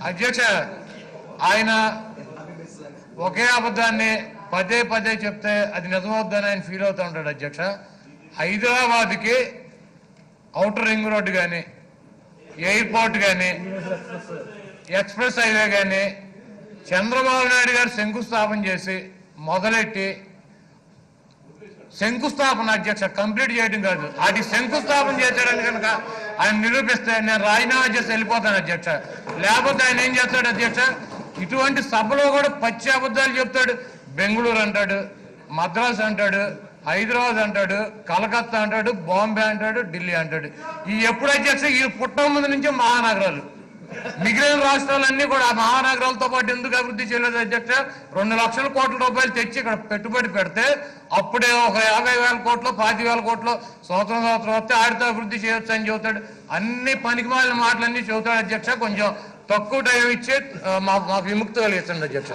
అధ్యక్ష ఆయన ఒకే అబద్ధాన్ని పదే పదే చెప్తే అది నిజమవుద్దని ఆయన ఫీల్ అవుతూ ఉంటాడు అధ్యక్ష. హైదరాబాద్కి ఔటర్ రింగ్ రోడ్డు కానీ, ఎయిర్పోర్ట్ కానీ, ఎక్స్ప్రెస్ హైవే కానీ చంద్రబాబు నాయుడు గారు శంకుస్థాపన చేసి మొదలెట్టి శంకుస్థాపన అధ్యక్ష కంప్లీట్ చేయడం కాదు, అది శంకుస్థాపన చేశాడని కనుక ఆయన నిరూపిస్తే నేను రాజీనామా చేసి వెళ్ళిపోతాను అధ్యక్ష. లేకపోతే ఆయన ఏం చేస్తాడు అధ్యక్ష, ఇటువంటి సభలో కూడా పచ్చి అబద్ధాలు చెప్తాడు. బెంగళూరు అంటాడు, మద్రాసు అంటాడు, హైదరాబాద్ అంటాడు, కలకత్తా అంటాడు, బాంబే అంటాడు, ఢిల్లీ అంటాడు. ఈ ఎప్పుడు అధ్యక్ష ఈ పుట్టక ముందు నుంచే మహానగరాలు, మిగిలిన రాష్ట్రాలన్నీ కూడా ఆ మహానగరాలతో పాటు ఎందుకు అభివృద్ధి చేయలేదు అధ్యక్ష? 2 లక్షల కోట్ల రూపాయలు తెచ్చి ఇక్కడ పెట్టుబడి పెడితే అప్పుడే ఒక 50,000 కోట్లు 25,000 కోట్లు సంవత్సరం వస్తే ఆడితో అభివృద్ధి చేయొచ్చు అని చెబుతాడు. అన్ని పనికిమాలిన మాటలన్నీ చెబుతాడు అధ్యక్ష. కొంచెం తక్కువ టైం ఇచ్చి మాకు విముక్తి కలిగించండి అధ్యక్ష.